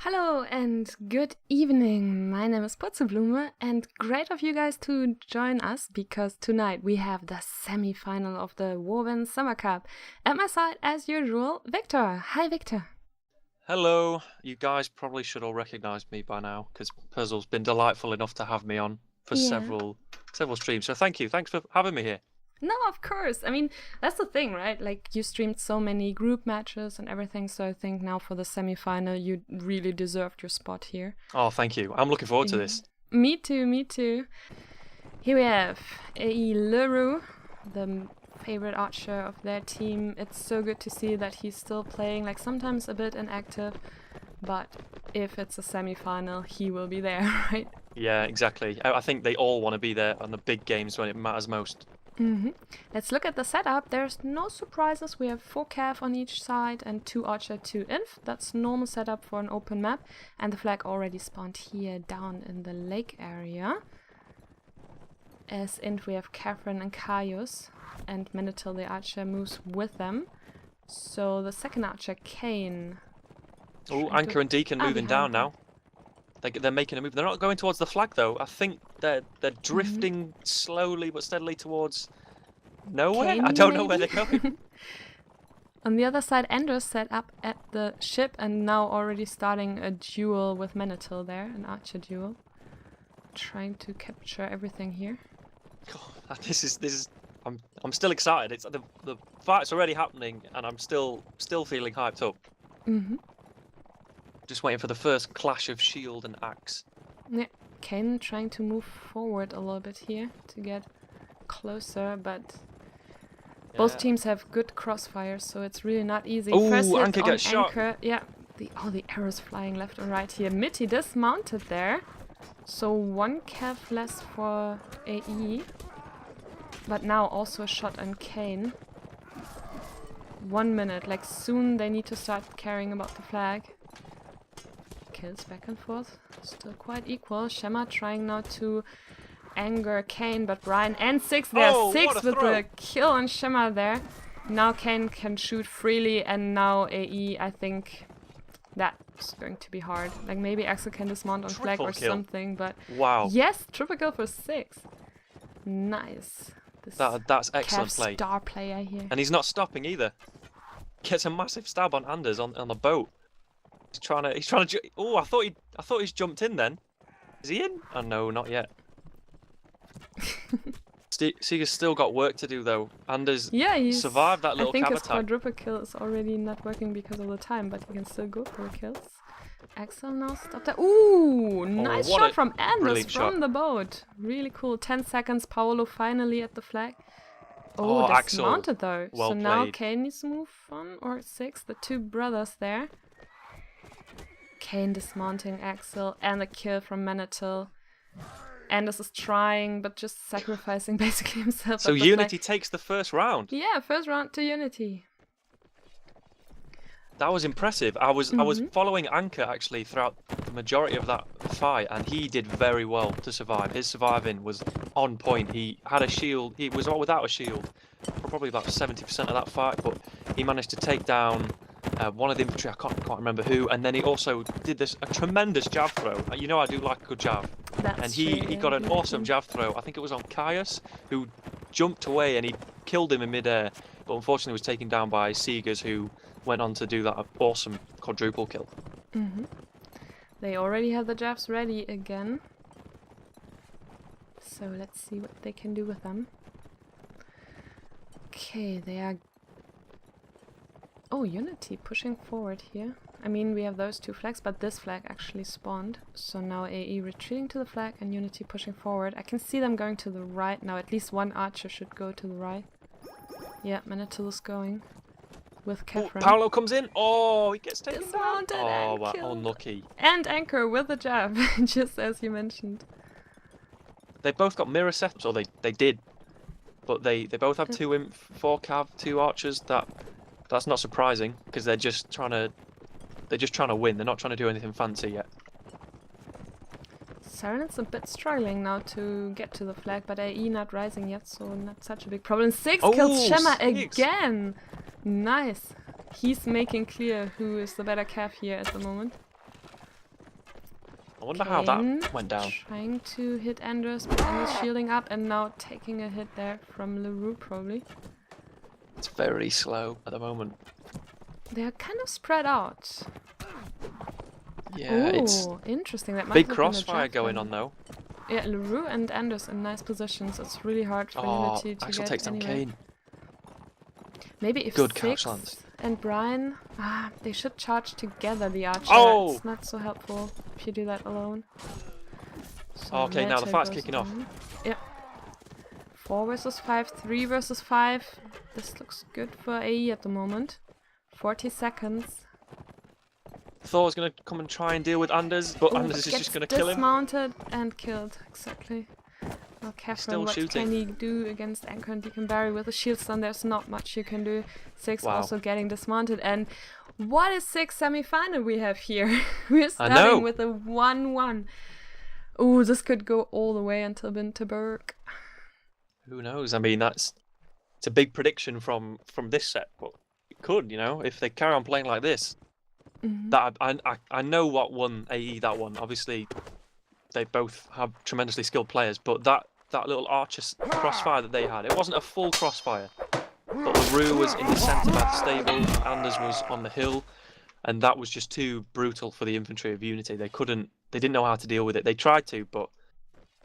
Hello and good evening. My name is Purzelblume and great of you guys to join us because tonight we have the semi-final of the Warband Summer Cup. At my side, as usual, Viktor. Hi, Viktor. Hello. You guys probably should all recognize me by now because Puzzle's been delightful enough to have me on for several streams. So thank you. Thanks for having me here. No, of course. I mean, that's the thing, right? Like, you streamed so many group matches and everything, so I think now for the semi-final, you really deserved your spot here. Oh, thank you. I'm looking forward to this. Me too, me too. Here we have A.E. Leroux, the favorite archer of their team. It's so good to see that he's still playing, like sometimes a bit inactive, but if it's a semi-final, he will be there, right? Yeah, exactly. I think they all want to be there on the big games when it matters most. Let's look at the setup. There's no surprises. We have 4 cav on each side and 2 archer, 2 inf. That's normal setup for an open map. And the flag already spawned here down in the lake area. As inf we have Catherine and Caius, and Manatil the archer moves with them. So the second archer, Kane. Oh, Anchor and Deacon moving down now. They're making a move. They're not going towards the flag though. I think they're drifting slowly but steadily towards nowhere. Kane, I don't know maybe? where they're going. On the other side, Anders set up at the ship and now already starting a duel with Manatil there, an archer duel. Trying to capture everything here. God, this is. I'm still excited. It's the fight's already happening, and I'm still feeling hyped up. Just waiting for the first clash of shield and axe. Yeah, Kane trying to move forward a little bit here to get closer, but both teams have good crossfires, so it's really not easy. Ooh, First hit Anchor on gets shot. Anchor. Yeah, all the arrows flying left and right here. Mitty dismounted there, so 1 cav less for AE, but now also a shot on Kane. 1 minute, like soon they need to start caring about the flag. Kills back and forth, still quite equal. Shema trying now to anger Kane, but Brian and 6 there. 6 with the kill on Shema there. Now Kane can shoot freely, and now AE, I think that's going to be hard. Like maybe Axel can dismount on flag or something, but wow. Yes, triple kill for 6. Nice. That's excellent play. Star player here. And he's not stopping either. Gets a massive stab on Anders on the boat. He's trying to. Oh, I thought he's jumped in then. Is he in? Oh no, not yet. Seeger's still got work to do though. Anders he's survived that little I think cav his attack. quadruple kill is already not working because of the time, but he can still go for the kills. Axel now stopped that. Ooh, nice shot from Anders from the boat. Really cool. 10 seconds. Paolo finally at the flag. Oh, dismounted though. Well so played. now Kane needs to move on, or 6. The 2 brothers there. Kane dismounting Axel and a kill from Manatil. Anders is trying, but just sacrificing basically himself. So Unity takes the first round. Yeah, first round to Unity. That was impressive. I was following Anchor actually throughout the majority of that fight, and he did very well to survive. His surviving was on point. He had a shield. He was all without a shield for probably about 70% of that fight, but he managed to take down one of the infantry. I can't remember who, and then he also did a tremendous jab throw. You know I do like a good jab. And he got an awesome jab throw. I think it was on Caius, who jumped away and he killed him in midair, but unfortunately was taken down by Seegers, who went on to do that awesome quadruple kill. They already have the jabs ready again. So let's see what they can do with them. Okay, they are... Oh, Unity pushing forward here. I mean, we have those 2 flags, but this flag actually spawned. So now AE retreating to the flag and Unity pushing forward. I can see them going to the right now. At least 1 archer should go to the right. Yeah, Manatil is going with Catherine. Paolo comes in. Oh, he gets taken dismounted down. and Oh, killed. unlucky. And Anchor with the jab, just as you mentioned. They both got mirror setups, or they did. But they both have 2 imp, 4 cav, 2 archers. That's not surprising because they're just trying to win. They're not trying to do anything fancy yet. Serenit's a bit struggling now to get to the flag, but AE not rising yet, so not such a big problem. 6 kills Shema again! Nice. He's making clear who is the better cav here at the moment. I wonder how Kane that went down. trying to hit Anders, but Anders shielding up and now taking a hit there from LaRue probably. It's very slow at the moment. They're kind of spread out. Yeah, it's Oh, interesting. That might big have been a crossfire going javelin. on though. Yeah, LaRue and Anders in nice positions. It's really hard for Unity to Axel get takes down anywhere. Kane. Maybe if Good Six couch lands. and Brian, they should charge together the archer. Oh! It's not so helpful if you do that alone. So Okay, now the Meta fight's goes kicking off. on. Yeah. 4 versus 5, 3 versus 5. This looks good for AE at the moment. 40 seconds. Thor's gonna come and try and deal with Anders, but Ooh, Anders but is gets just gonna kill him. dismounted and killed, exactly. Now Catherine, still what shooting. can he do against Anchor and Deacon Barry with a shield stun? There's not much you can do. Six Wow. also getting dismounted, and what a Six semi-final we have here. We're know. starting with a 1-1. Ooh, this could go all the way until Winterberg. Who knows? I mean, it's a big prediction from this set, but it could, you know, if they carry on playing like this. That I know what won AE that one. Obviously, they both have tremendously skilled players, but that little archer crossfire that they had, it wasn't a full crossfire. But LaRue was in the centre by the stable, Anders was on the hill, and that was just too brutal for the infantry of Unity. They didn't know how to deal with it. They tried to, but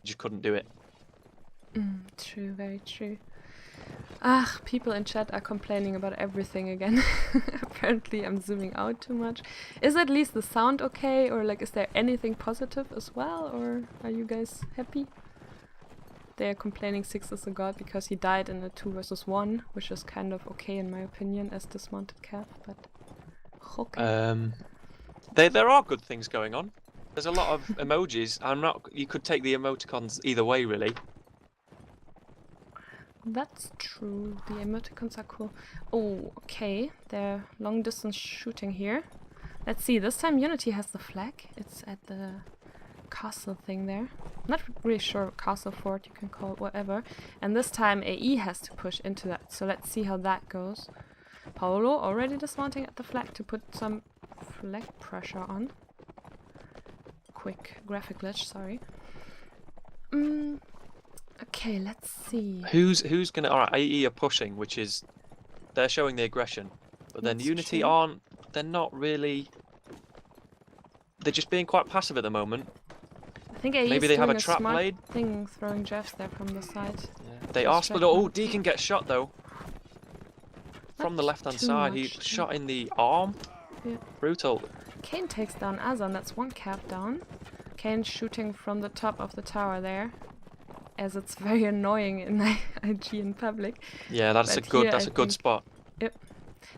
just couldn't do it. True, very true. People in chat are complaining about everything again. Apparently I'm zooming out too much. Is at least the sound okay, or like is there anything positive as well, or are you guys happy? They are complaining Six is a god because he died in a 2 versus 1, which is kind of okay in my opinion as dismounted calf, but okay. There are good things going on. There's a lot of emojis. You could take the emoticons either way, really. That's true. The emoticons are cool. Oh, okay. They're long distance shooting here. Let's see. This time Unity has the flag. It's at the castle thing there. Not really sure. Castle fort, you can call it whatever. And this time AE has to push into that. So let's see how that goes. Paolo already dismounting at the flag to put some flag pressure on. Quick graphic glitch, sorry. Okay, let's see. Who's gonna? All right, AE are pushing, which is they're showing the aggression, but then That's Unity true. aren't. They're not really. They're just being quite passive at the moment. I think AE Maybe is they have doing a trap smart blade. thing, throwing jabs there from the side. Yeah. They Just are split. right Oh, now. Deacon gets shot though. From the Not left-hand too side, he much, was shot in the arm. Yeah. Brutal. Kane takes down Azan, that's one cap down. Kane shooting from the top of the tower there, as it's very annoying in IG in public. Yeah, that's But a good. here That's I a good think- spot.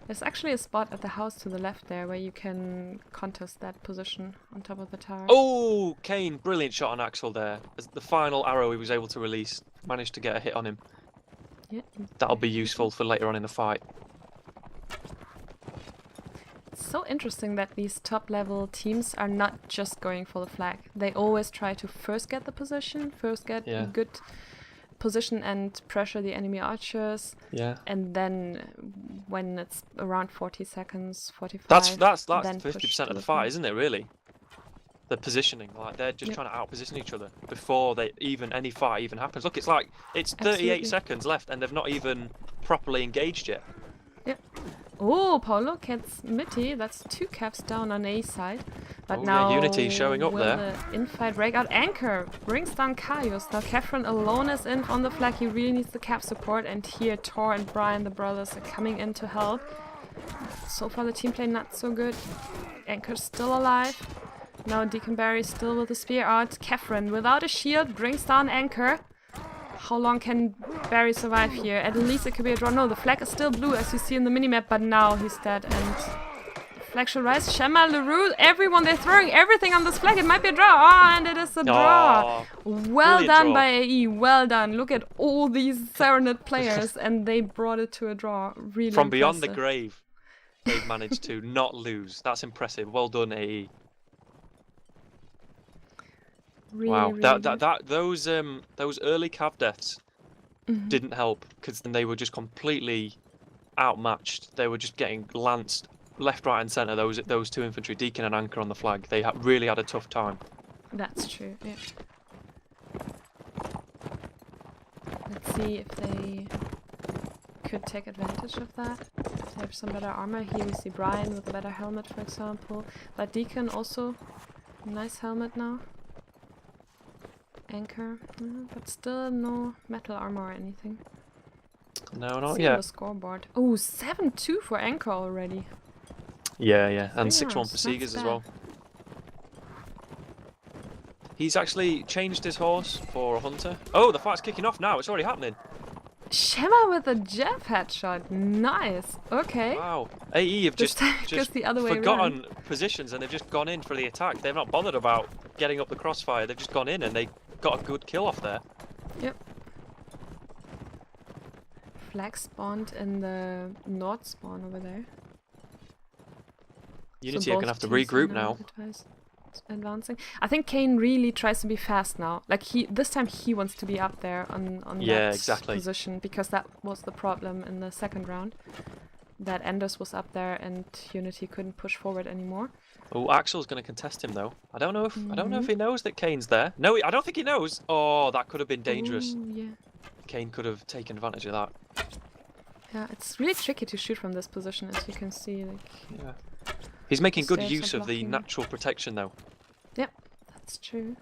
There's actually a spot at the house to the left there where you can contest that position on top of the tower. Oh, Kane, brilliant shot on Axel there. As the final arrow he was able to release, managed to get a hit on him. Yeah. That'll be useful for later on in the fight. It's so interesting that these top level teams are not just going for the flag. They always try to first get the position, first get Yeah. a good position and pressure the enemy archers, Yeah. and then when it's around 40 seconds, 45, That's then 50% push of the to fight, isn't it? Really. The positioning, like they're just Yep. trying to out-position each other before any fight even happens. Look, it's like it's 38 Absolutely. seconds left, and they've not even properly engaged yet. Oh, Paulo gets Mitty. That's 2 caps down on A side. But Oh, yeah, now Unity showing up will there. the infight break out? Anchor brings down Kaios. Now Catherine alone is in on the flag. He really needs the cap support. And here Tor and Brian, the brothers, are coming in to help. So far the team play not so good. Anchor's still alive. Now Deacon Barry still with the spear out. Catherine without a shield brings down Anchor. How long can Barry survive here? At least it could be a draw. No, the flag is still blue as you see in the minimap, but now he's dead and the flag should rise. Shema, LaRue, everyone, they're throwing everything on this flag. It might be a draw. And it is a draw. Oh, Well brilliant done draw. by AE. Well done. Look at all these Serenade players and they brought it to a draw. Really from beyond the impressive. grave, they've managed to not lose. That's impressive. Well done, AE. Really, Wow, really good. those early cav deaths didn't help because then they were just completely outmatched. They were just getting lanced left, right, and centre. Those 2 infantry, Deacon and Anchor on the flag. They really had a tough time. That's true, yeah. Let's see if they could take advantage of that. If they have some better armor. Here we see Brian with a better helmet, for example. But Deacon also, nice helmet now. Anchor, but still no metal armor or anything. No, not see yet. On the scoreboard. Oh, 7-2 for Anchor already. Yeah, yeah, and Yeah, 6-1 for Seegers bad. as well. He's actually changed his horse for a hunter. Oh, the fight's kicking off now. It's already happening. Shema with a jab headshot. Nice. Okay. Wow. AE have just the other way forgotten around. positions and they've just gone in for the attack. They've not bothered about getting up the crossfire. They've just gone in and they got a good kill off there. Yep. Flag spawned in the north spawn over there. Unity are going to have to regroup now. Advancing. I think Kane really tries to be fast now. Like this time he wants to be up there on that position, because that was the problem in the second round. That Enders was up there and Unity couldn't push forward anymore. Oh, Axel's going to contest him though. I don't know if he knows that Kane's there. No, I don't think he knows. Oh, that could have been dangerous. Ooh, yeah. Kane could have taken advantage of that. Yeah, it's really tricky to shoot from this position, as you can see. Like, yeah. He's making good use of the natural protection though. Yep, that's true.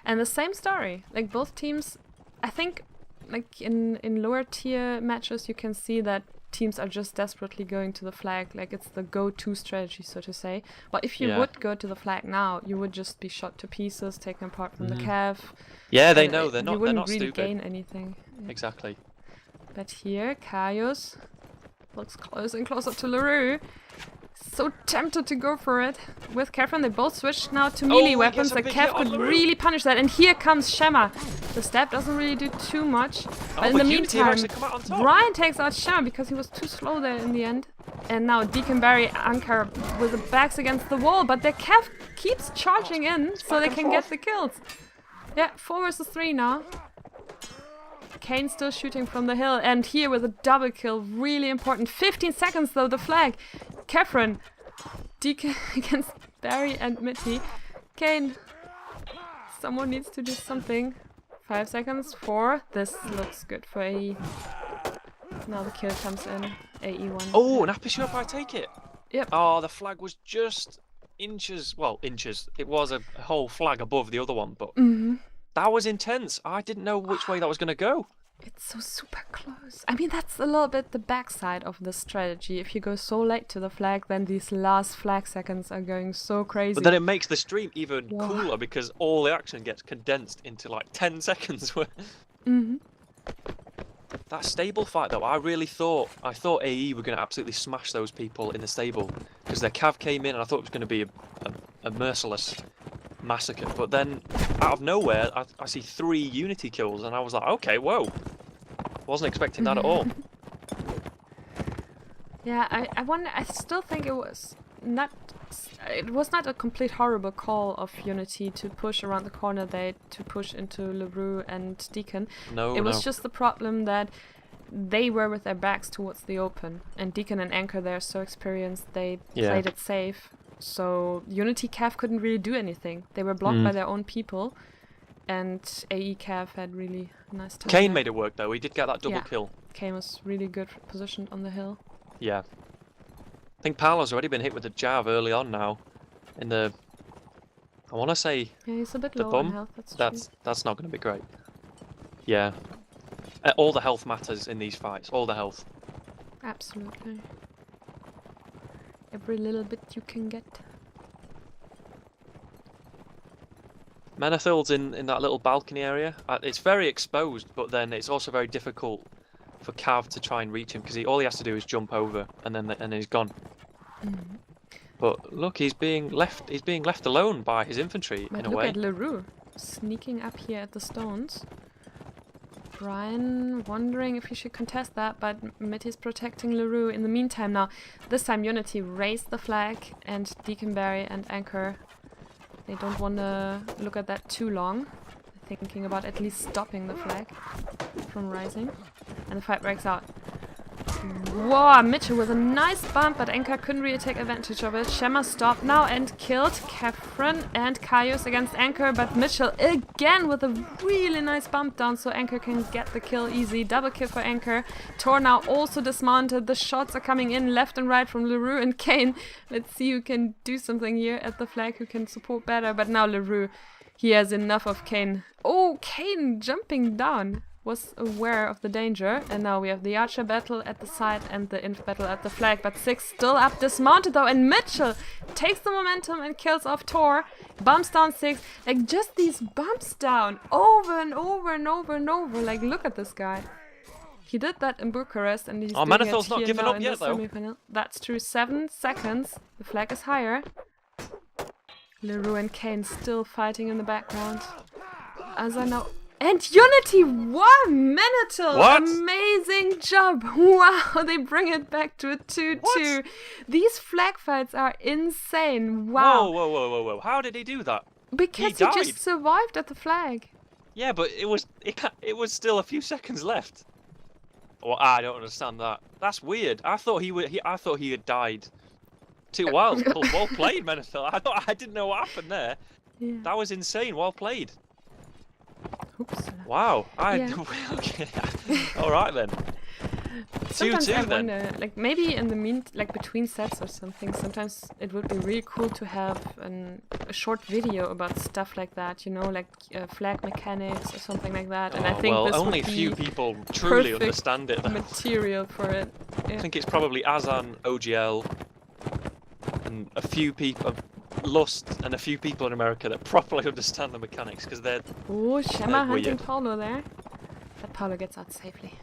And the same story. Like both teams, I think, like in lower tier matches, you can see that teams are just desperately going to the flag. Like it's the go-to strategy, so to say. But if you would go to the flag now, you would just be shot to pieces, taken apart from the cav. Yeah, they know. They're not. You wouldn't they're not really stupid. gain anything. Yeah. Exactly. But here, Kaios looks closer and closer to LaRue. So tempted to go for it. With Kefren, they both switched now to melee weapons. Like Kev could really punish that. And here comes Shema. The stab doesn't really do too much. But in the meantime, Brian takes out Shema because he was too slow there in the end. And now Deacon Barry Anchor with the backs against the wall. But their Kev keeps charging in so they can get the kills. Yeah, 4 versus 3 now. Kane still shooting from the hill. And here with a double kill. Really important. 15 seconds though, the flag. Kefren, Deacon against Barry and Mitty. Kane, someone needs to do something. 5 seconds, 4. This looks good for AE. Now the kill comes in. AE won. Oh, an Appy shot, I take it. Yep. Oh, the flag was just inches. Well, inches. It was a whole flag above the other one, but that was intense. I didn't know which way that was going to go. It's so super close. I mean, that's a little bit the backside of the strategy. If you go so late to the flag, then these last flag seconds are going so crazy. But then it makes the stream even cooler because all the action gets condensed into like 10 seconds. That stable fight though, I thought AE were going to absolutely smash those people in the stable because their cav came in and I thought it was going to be a merciless massacre. But then out of nowhere, I see 3 Unity kills and I was like, okay, whoa. Wasn't expecting that at all. Yeah, I still think it was not a complete horrible call of Unity to push around the corner there, to push into LaRue and Deacon. It was just the problem that they were with their backs towards the open, and Deacon and Anchor, they're so experienced, they played it safe. So Unity Cav couldn't really do anything. They were blocked by their own people, and AE Cav had really nice time. Kane made it work though. He did get that double kill. Kane was really good positioned on the hill. Yeah. I think Paolo's already been hit with a jab early on now. In the, I want to say, he's a bit the low bum. on health. That's not going to be great. Yeah. All the health matters in these fights. All the health. Absolutely. Every little bit you can get. Menethild's in that little balcony area. It's very exposed, but then it's also very difficult for Cav to try and reach him because all he has to do is jump over and then he's gone. But look, he's being left alone by his infantry in a way. Look at LaRue sneaking up here at the stones. Brian wondering if he should contest that, but Mitty's protecting LaRue in the meantime now. This time Unity raised the flag and Deacon Barry and Anchor, they don't want to look at that too long. They're thinking about at least stopping the flag from rising. And the fight breaks out. Wow, Mitchell with a nice bump, but Anchor couldn't really take advantage of it. Shemma stopped now and killed Kefren and Kaios against Anchor, but Mitchell again with a really nice bump down, so Anchor can get the kill easy. Double kill for Anchor. Tor now also dismounted. The shots are coming in left and right from LaRue and Kane. Let's see who can do something here at the flag, who can support better. But now LaRue, he has enough of Kane. Oh, Kane jumping down. Was aware of the danger, and now we have the Archer battle at the side and the Inf battle at the flag, but Six still up, dismounted though, and Mitchell takes the momentum and kills off Tor, bumps down Six, like just these bumps down over and over and over and over, like look at this guy. He did that in Bucharest and he's doing Manethel's it not here giving now up in yet the though. semifinal. That's true, 7 seconds, the flag is higher. LaRue and Kane still fighting in the background. As I know. And Unity won! Manitil! What? Amazing job! Wow, they bring it back to a 2-2. What? These flag fights are insane. Wow. Whoa. How did he do that? Because he just survived at the flag. Yeah, but it was still a few seconds left. Well, I don't understand that. That's weird. I thought he had died too well. Well played, Menethil. I didn't know what happened there. Yeah. That was insane. Well played. Oops. Wow. Okay. All right then. Sometimes 2-2 I then. wonder, like maybe in the like between sets or something, sometimes it would be really cool to have a short video about stuff like that, you know, like flag mechanics or something like that. And I think well, this only would be few people truly perfect understand it. material for it. Yeah. I think it's probably Azan, OGL, and a few people. Lust and a few people in America that properly understand the mechanics because they're. Oh, Shemma hunting weird. Paulo there. But Paulo gets out safely.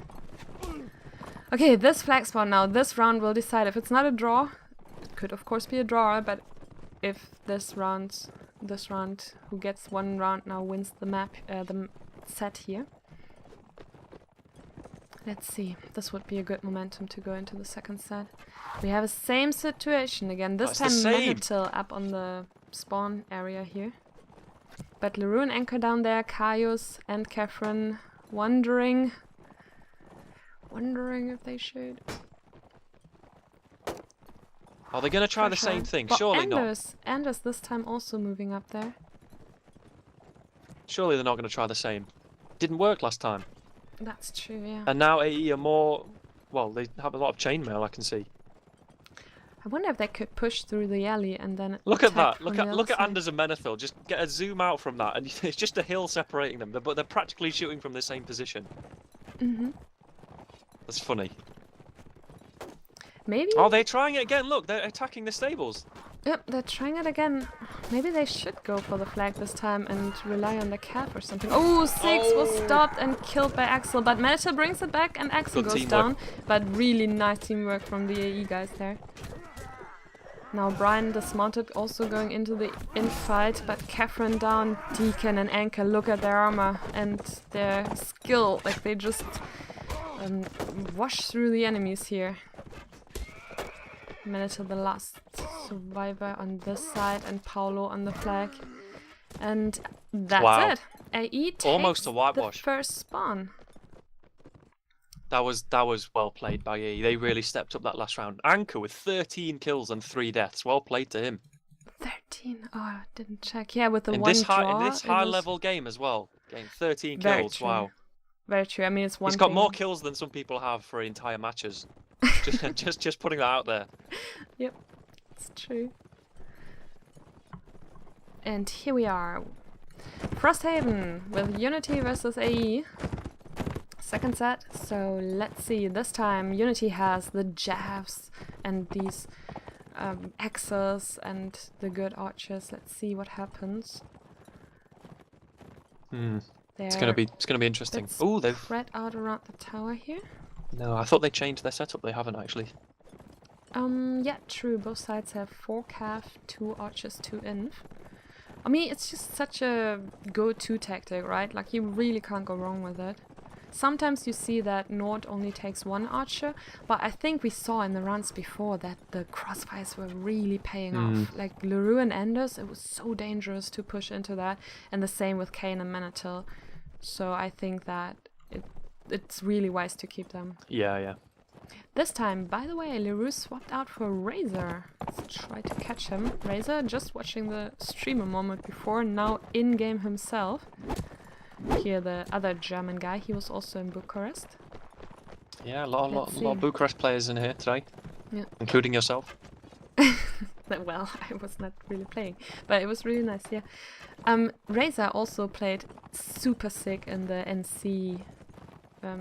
Okay, this flag spawn now. This round will decide if it's not a draw. It could of course be a draw, but if this round, who gets one round now wins the map, the set here. Let's see. This would be a good momentum to go into the second set. We have a same situation again. This time Manitil up on the spawn area here. But LaRue and Anchor down there, Kaios and Kefren wondering if they should. Are they going to try the same thing? Well, Surely not. Anders this time also moving up there. Surely they're not going to try the same. Didn't work last time. That's true, yeah. And now AE are more. Well, they have a lot of chainmail. I can see. I wonder if they could push through the alley and then Look at that! look Look at Anders and Menethil. Just get a zoom out from that, and it's just a hill separating them. But they're practically shooting from the same position. That's funny. Maybe. Are they trying it again? Look, they're attacking the stables. Yep, they're trying it again. Maybe they should go for the flag this time and rely on the calf or something. Oh, Six was stopped and killed by Axel, but Manitil brings it back and Axel goes down. But really nice teamwork from the AE guys there. Now Brian dismounted, also going into the infight, but Kefren down, Deacon and Anchor, look at their armor and their skill. Like they just wash through the enemies here. Manitil the last survivor on this side and Paulo on the flag. And that's it. AE takes almost a whitewash. The first spawn. That was well played by AE. They really stepped up that last round. Anchor with 13 kills and 3 deaths. Well played to him. 13? Oh, I didn't check. Yeah, with the in one this draw. In this high-level game as well. Game 13 kills. True. Wow. Very true. I mean, it's one. He's got more kills than some people have for entire matches. just putting that out there. Yep, it's true. And here we are. Frosthaven with Unity versus AE. Second set. So let's see. This time Unity has the Javs and these axes and the good archers. Let's see what happens. It's gonna be interesting. Oh, they've spread out around the tower here. No, I thought they changed their setup. They haven't actually. Yeah, true. Both sides have 4 calf, 2 archers, 2 inf. I mean, it's just such a go-to tactic, right? Like, you really can't go wrong with it. Sometimes you see that Nord only takes 1 archer, but I think we saw in the rounds before that the crossfires were really paying off. Like, LaRue and Anders, it was so dangerous to push into that, and the same with Kane and Manitil. So I think that it's really wise to keep them. Yeah. This time, by the way, Leroux swapped out for Razor. Let's try to catch him. Razor, just watching the stream a moment before, now in-game himself. Here, the other German guy, he was also in Bucharest. Yeah, a lot of Bucharest players in here today. Yeah. Including yourself. Well, I was not really playing, but it was really nice, yeah. Razor also played super sick in the NC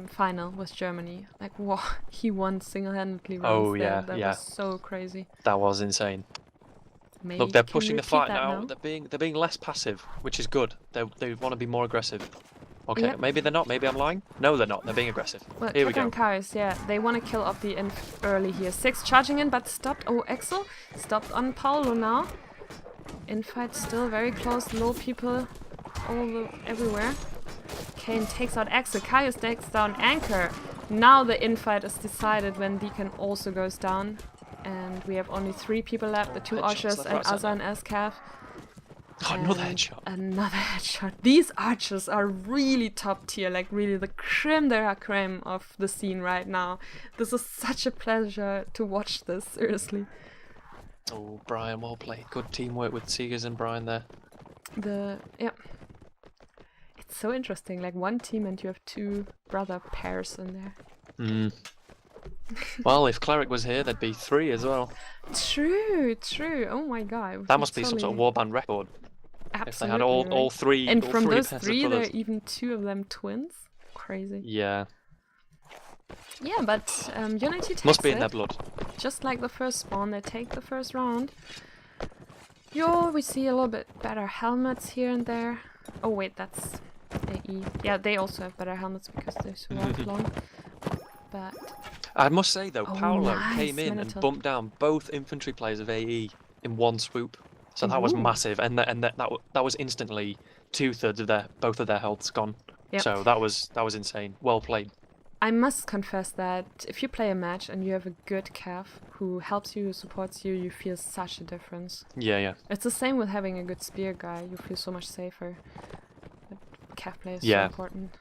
final with Germany. Like, wow, he won single-handedly rounds. Oh, yeah, that yeah. was so crazy. That was insane. Maybe Look, they're can pushing the repeat fight that now. They're being less passive, which is good. They want to be more aggressive. Okay, Yep. maybe they're not. Maybe I'm lying. No, they're not. They're being aggressive. Well, Here we go. Cars, yeah, they want to kill off the inf early here. 6 charging in, but stopped. Oh, Axel stopped on Paulo now. Infight still very close. Low people everywhere. Kane takes out Axel. Kaius takes down Anchor. Now the infight is decided when Deacon also goes down. And we have only 3 people left. The 2 archers and Azan Escav. Oh, another headshot. Another headshot. These archers are really top tier, like really the creme de la creme of the scene right now. This is such a pleasure to watch this, seriously. Oh, Brian, well played. Good teamwork with Seegers and Brian there. Yeah. It's so interesting, like one team and you have 2 brother pairs in there. Well, if Cleric was here, there'd be 3 as well. True. Oh my god. That must be some sort of warband record. Absolutely, if they had all 3 and all from 3 those pairs of 3, there brothers. are even 2 of them twins. Crazy. Yeah. Yeah, but Unity takes Must be in it. their blood. Just like the first spawn, they take the first round. Yo, we see a little bit better helmets here and there. Oh wait, that's AE. Yeah, they also have better helmets because they survived long. But I must say though, Paolo nice, came in and Minotaur. bumped down both infantry players of AE in one swoop. So that was massive, and that was instantly 2/3 of both of their healths gone. Yep. So that was insane. Well played. I must confess that if you play a match and you have a good cav who helps you, who supports you, you feel such a difference. Yeah. It's the same with having a good spear guy. You feel so much safer. But cav play is so Yeah. important.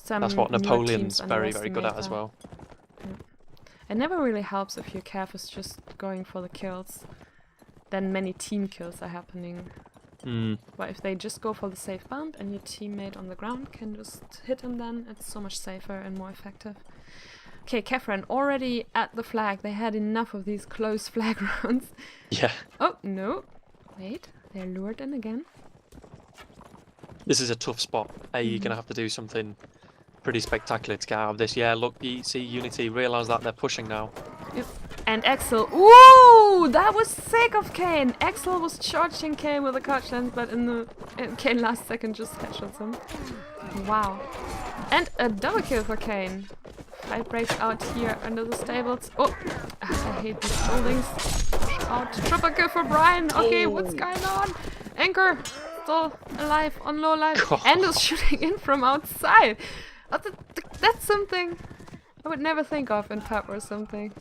That's what newer Napoleon's teams very good at as underestimate well. that. It never really helps if your cav is just going for the kills. Then many team kills are happening. But if they just go for the safe bump and your teammate on the ground can just hit him, then it's so much safer and more effective. Okay, Kefren already at the flag. They had enough of these close flag rounds. Yeah. Oh, no. Wait, they're lured in again. This is a tough spot. You're going to have to do something pretty spectacular to get out of this. Yeah, look, you see Unity realise that they're pushing now. Yep. And Axel, ooh, that was sick of Kane. Axel was charging Kane with a couch lens, but Kane last second just headshots him. Wow. And a double kill for Kane. Fight breaks out here under the stables. Oh, I hate these buildings. Out. Triple kill for Brian. Okay, what's going on? Anchor still alive on low life. God. And is shooting in from outside. That's something I would never think of in pub or something.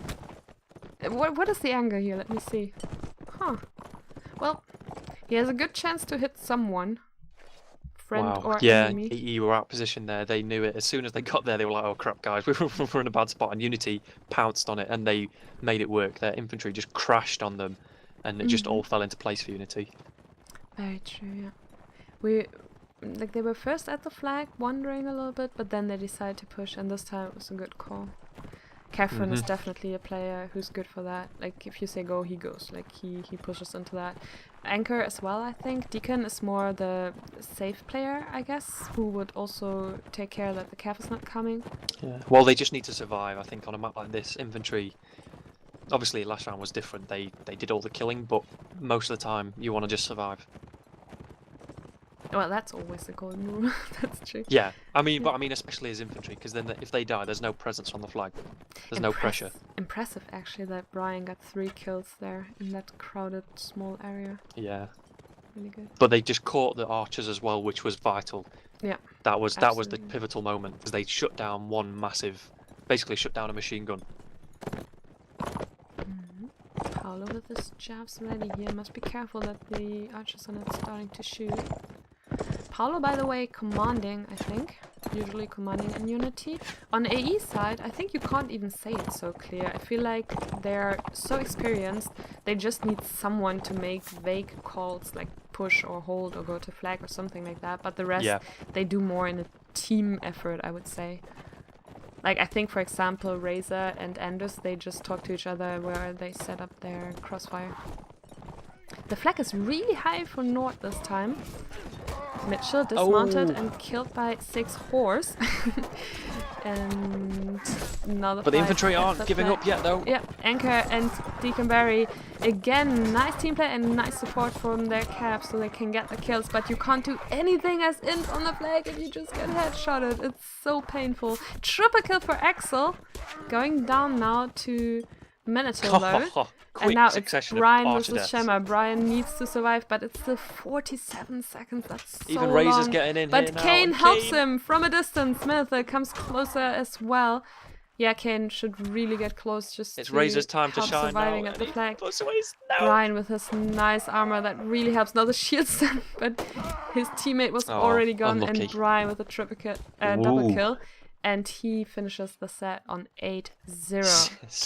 What is the angle here? Let me see. Huh. Well, he has a good chance to hit someone. Friend or enemy. AE were out position there. They knew it. As soon as they got there, they were like, oh crap, guys, we're in a bad spot. And Unity pounced on it and they made it work. Their infantry just crashed on them and it just all fell into place for Unity. Very true, yeah. They were first at the flag, wandering a little bit, but then they decided to push, and this time it was a good call. Kefren is definitely a player who's good for that. Like, if you say go, he goes. Like, he pushes into that. Anchor as well, I think. Deacon is more the safe player, I guess, who would also take care that the Kef is not coming. Yeah. Well, they just need to survive, I think, on a map like this. Infantry, obviously last round was different. They did all the killing, but most of the time you want to just survive. Well, that's always the golden rule. That's true. Yeah, I mean, but I mean, especially as infantry, because then if they die, there's no presence on the flag. There's no pressure. Impressive, actually, that Brian got 3 kills there in that crowded, small area. Yeah. Really good. But they just caught the archers as well, which was vital. Yeah. That was the pivotal moment, because they shut down basically shut down a machine gun. Paulo with his jabs ready here. Must be careful that the archers are not starting to shoot. Paulo, by the way, commanding, I think. usually commanding in Unity. On AE side, I think you can't even say it so clear. I feel like they're so experienced, they just need someone to make vague calls like push or hold or go to flag or something like that. But the rest, they do more in a team effort, I would say. Like, I think, for example, Razor and Anders, they just talk to each other where they set up their crossfire. The flag is really high for Nord this time. Mitchell dismounted and killed by 6 horse. And another. But the infantry aren't giving up yet, though. Yeah, Anchor and Deacon Barry. Again, nice team play and nice support from their caps so they can get the kills. But you can't do anything as Int on the flag if you just get headshotted. It's so painful. Triple kill for Axel. Going down now to Minotaur though. And now it's Brian versus Shema. Brian needs to survive, but it's still 47 seconds. That's so Even long. Razor's getting in but here now. Kane helps him from a distance. Minotaur comes closer as well. Yeah, Kane should really get close just it's to Razor's time to help shine surviving now. at the flag. No. Brian with his nice armor that really helps. Now the shield's done, but his teammate was already gone, unlucky. and Brian with a triple kill, double kill. And he finishes the set on 8-0.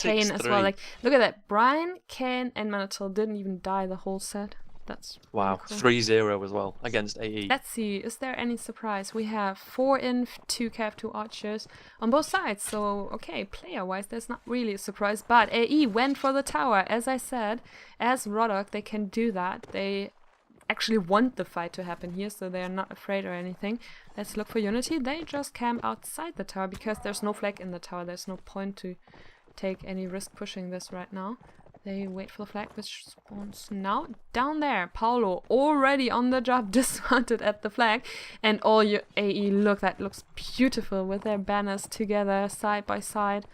Kane as well. Like, look at that. Brian, Kane, and Minotaur didn't even die the whole set. That's wow. Cool. 3-0 as well against AE. Let's see. Is there any surprise? We have 4 inf, 2 cav, 2 archers on both sides. So, okay, player-wise, there's not really a surprise. But AE went for the tower. As I said, as Rodok, they can do that. They actually want the fight to happen here, so they're not afraid or anything. Let's look for Unity. They just camp outside the tower because there's no flag in the tower. There's no point to take any risk pushing this right now. They wait for the flag, which spawns now down there. Paolo already on the job, dismounted at the flag. And all your AE, look, that looks beautiful with their banners together side by side.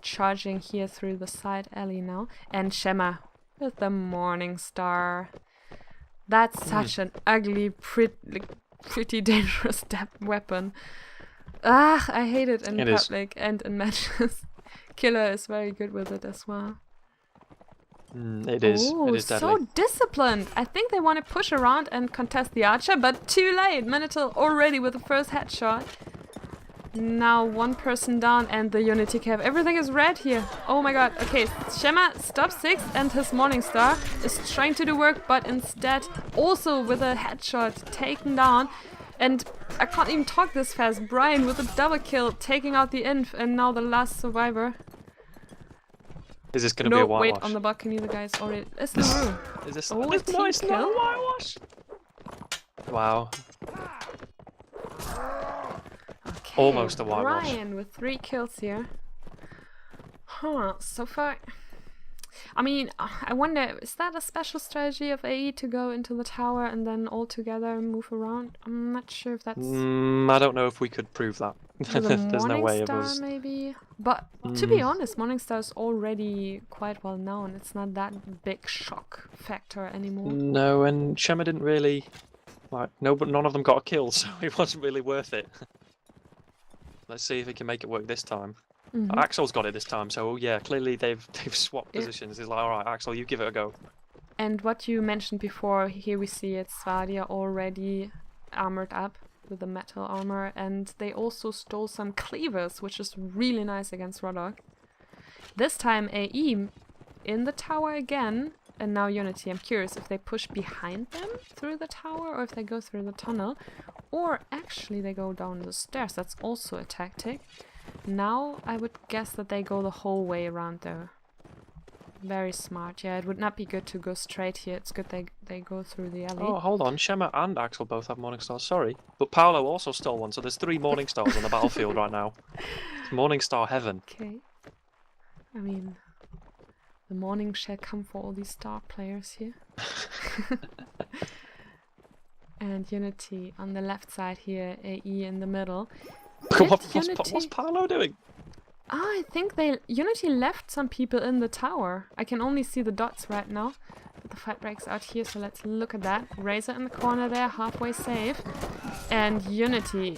Charging here through the side alley now. And Shema with the Morning Star. That's such an ugly, pretty dangerous weapon. Ah, I hate it in public and in matches. Killer is very good with it as well. It is. Oh, it is deadly. So disciplined. I think they want to push around and contest the archer, but too late. Minotaur already with the first headshot. Now 1 person down and the Unity Cav. Everything is red here. Oh my god. Okay, Shema stops 6 and his Morningstar is trying to do work, but instead also with a headshot taken down. And I can't even talk this fast. Brian with a double kill taking out the inf and now the last survivor. Is this going to be a whitewash? Wait on the balcony, the guy's already... It's Naru. Is this a team kill? Whitewash? Wow. Okay, almost a whitewash. Brian with 3 kills here. Huh, so far... I mean, I wonder, is that a special strategy of AE to go into the tower and then all together move around? I'm not sure if that's... I don't know if we could prove that. There's no way of us... maybe? But to be honest, Morningstar is already quite well known. It's not that big shock factor anymore. No, and Shema didn't really... Like, no, but none of them got a kill, so it wasn't really worth it. Let's see if he can make it work this time. Axel's got it this time, so yeah, clearly they've swapped positions. He's like, alright, Axel, you give it a go. And what you mentioned before, here we see it's Svadia already armored up with the metal armor, and they also stole some cleavers, which is really nice against Rodok. This time AE in the tower again, and now Unity. I'm curious if they push behind them through the tower or if they go through the tunnel, or actually they go down the stairs. That's also a tactic. Now I would guess that they go the whole way around there. Very smart. Yeah, it would not be good to go straight here. It's good they go through the alley. Oh, hold on. Shema and Axel both have Morningstars. Sorry. But Paolo also stole one, so there's 3 Morningstars on the battlefield right now. It's Morningstar heaven. Okay. I mean, the morning shall come for all these star players here. And Unity on the left side here, AE in the middle. What's Paolo doing? I think Unity left some people in the tower. I can only see the dots right now. But the fight breaks out here, so let's look at that. Razor in the corner there, halfway safe. And Unity.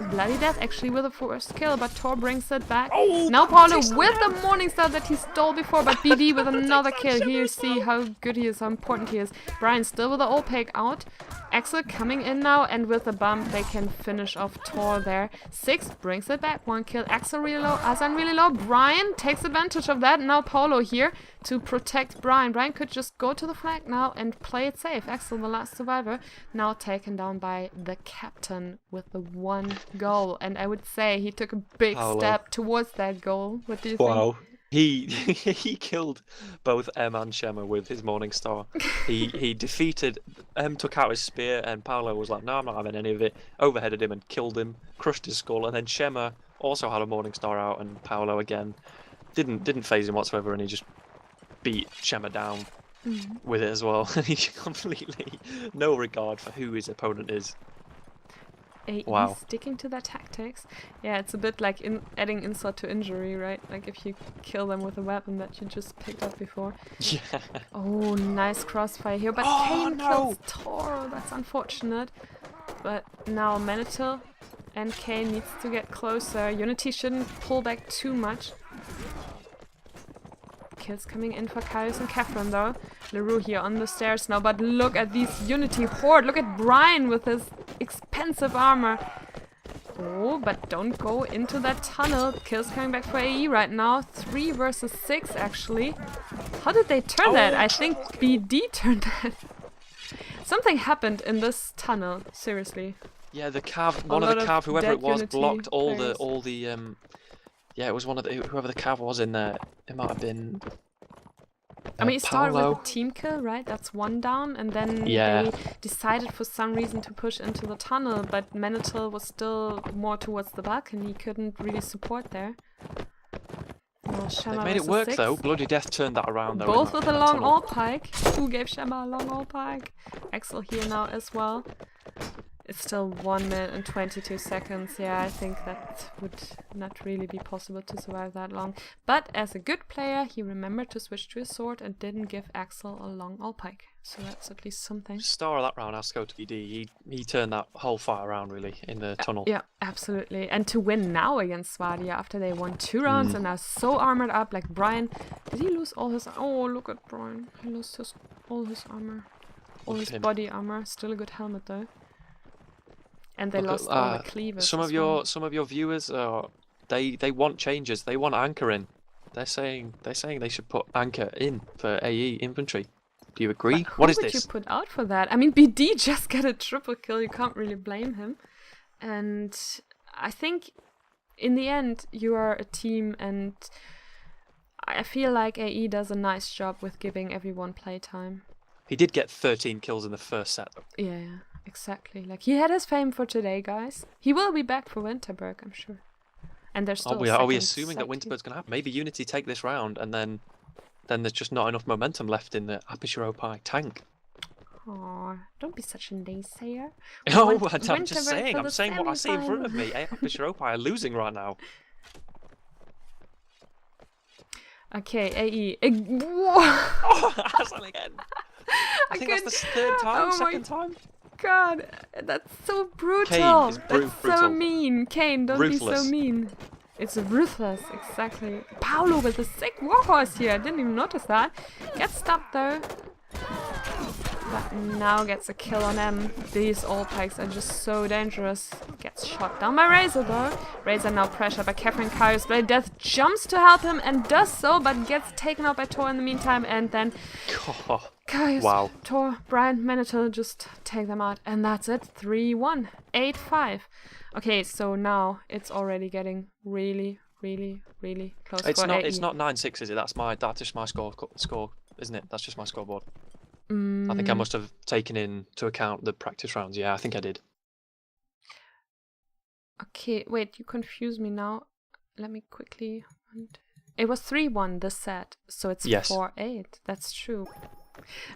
Bloody death actually with the first kill, but Tor brings it back. Oh, now Paolo with the Morningstar that he stole before, but BD with another kill. Here you see how good he is, how important he is. Brian still with the OPEC out. Axel coming in now, and with a bump they can finish off Tor there. 6 brings it back, 1 kill. Axel really low, Azan really low. Brian takes advantage of that. Now Paulo here to protect Brian. Brian could just go to the flag now and play it safe. Axel, the last survivor, now taken down by the captain with the 1 goal. And I would say he took a big step towards that goal. What do you think? He killed both M and Shema with his Morning Star. He defeated M, took out his spear, and Paolo was like, "No, I'm not having any of it." Overheaded him and killed him, crushed his skull, and then Shema also had a Morning Star out, and Paolo again didn't phase him whatsoever, and he just beat Shema down with it as well. And he completely no regard for who his opponent is. AE sticking to their tactics. Yeah, it's a bit like adding insult to injury, right? Like if you kill them with a weapon that you just picked up before. Yeah. Oh, nice crossfire here, but Kane kills Tor. That's unfortunate. But now Manitil and Kane needs to get closer. Unity shouldn't pull back too much. Kills coming in for Kaius and Catherine though. LaRue here on the stairs now, but look at these Unity horde. Look at Brian with his expensive armor. Oh, but don't go into that tunnel. Kills coming back for AE right now. 3 versus 6 actually. How did they turn that? I think BD turned that. Something happened in this tunnel, seriously. Yeah, the cav, one of the cav, whoever it was, blocked all the yeah, it was one of the whoever the cav was in there. It might have been. I mean, it started with a team kill, right? That's 1 down, and then they decided for some reason to push into the tunnel, but Manitil was still more towards the balcony, couldn't really support there. They made it work though. Bloody Death turned that around though. Both with a long all pike. Who gave Shema a long all pike? Axel here now as well. It's still 1 minute and 22 seconds. Yeah, I think that would not really be possible to survive that long. But as a good player, he remembered to switch to his sword and didn't give Axel a long all pike. So that's at least something. Star of that round has to go to BD. He turned that whole fight around really in the tunnel. Yeah, absolutely. And to win now against Swadia after they won 2 rounds and are so armored up, like Brian. Did he lose all his... Oh, look at Brian. He lost all his armor. All his body armor. Still a good helmet though. And they lost all the cleavers. Some of your viewers they want changes. They want anchoring. They're saying they should put anchor in for AE infantry. Do you agree? What is this? Who would you put out for that? I mean, BD just got a triple kill. You can't really blame him. And I think in the end you are a team, and I feel like AE does a nice job with giving everyone playtime. He did get 13 kills in the first set though. Yeah. Exactly. Like, he had his fame for today, guys. He will be back for Winterberg, I'm sure. And there's still Are we assuming that Winterberg's going to happen? Maybe Unity take this round, and then there's just not enough momentum left in the Apishiropai tank. Aw, don't be such a naysayer. No, I'm just saying. I'm saying what I see in front of me. Apishiropai are losing right now. Okay, AE. Oh, Aslan again. I think that's the 3rd time, second time. God, that's so brutal. Kane is brutal. That's so mean. Kane, don't be so mean. It's ruthless, exactly. Paolo with a sick warhorse here. I didn't even notice that. Gets stopped though. But now gets a kill on M. These all pikes are just so dangerous. Gets shot down by Razor though. Razor now pressured by Catherine Kaius. Blade Death jumps to help him and does so, but gets taken out by Tor in the meantime. And then Kaius, Tor, Brian, Manitil just take them out. And that's it. 3-1. 8-5. Okay, so now it's already getting really, really, really close. It's not 9-6, is it? That's just my score, isn't it? That's just my scoreboard. I think I must have taken into account the practice rounds. Yeah, I think I did. Okay, wait, you confuse me now. Let me quickly... It was 3-1 this set, so it's 4-8. That's true.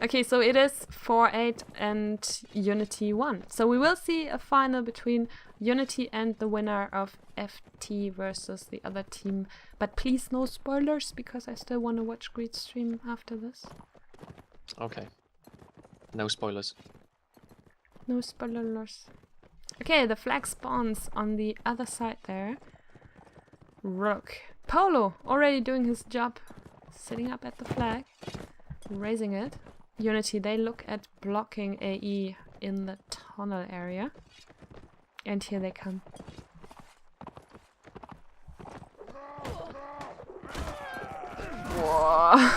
Okay, so it is 4-8 and Unity won. So we will see a final between Unity and the winner of FT versus the other team. But please no spoilers, because I still want to watch Greed's stream after this. Okay. No spoilers. No spoilers. Okay, the flag spawns on the other side there. Rook. Polo already doing his job. Sitting up at the flag. Raising it. Unity, they look at blocking AE in the tunnel area. And here they come. Whoa!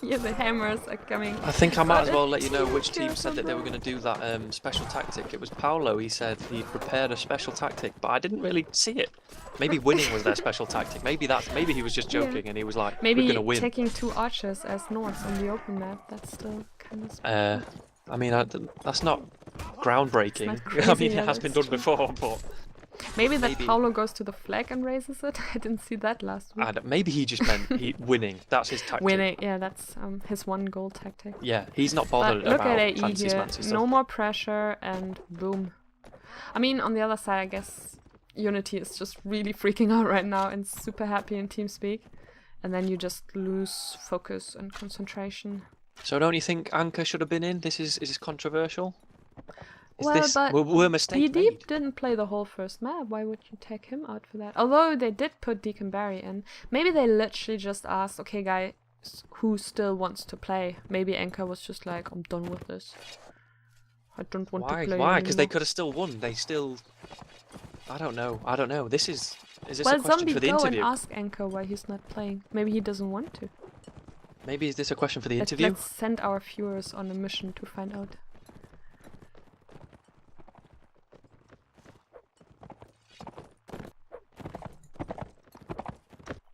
Yeah, the hammers are coming. I think I might as well let you know which team said that they were going to do that special tactic. It was Paolo. He said he prepared a special tactic, but I didn't really see it. Maybe winning was their special tactic. Maybe he was just joking and he was like, maybe we're going to win. Taking 2 archers as Nords on the open map. That's still kind of special. I mean, that's not groundbreaking. It's not crazy, I mean, yeah, it has been done before, but... Maybe Paolo goes to the flag and raises it. I didn't see that last week. Maybe he just meant winning. That's his tactic. Winning, yeah, that's his 1 goal tactic. Yeah, he's not bothered Look about at AE fancy here. stuff. No more pressure and boom. I mean, on the other side, I guess Unity is just really freaking out right now and super happy in TeamSpeak. And then you just lose focus and concentration. So don't you think Anchor should have been in? Is this controversial? But were mistakes made? didn't play the whole first map. Why would you take him out for that? Although they did put Deacon Barry in. Maybe they literally just asked, okay guys, who still wants to play? Maybe Anchor was just like, I'm done with this. I don't want to play Why? Because they anymore. could have still won. They still... I don't know. Is this a Well, question for the go interview? and ask Anchor why he's not playing. Maybe he doesn't want to. Maybe is this a question for the interview? Let's send our viewers on a mission to find out.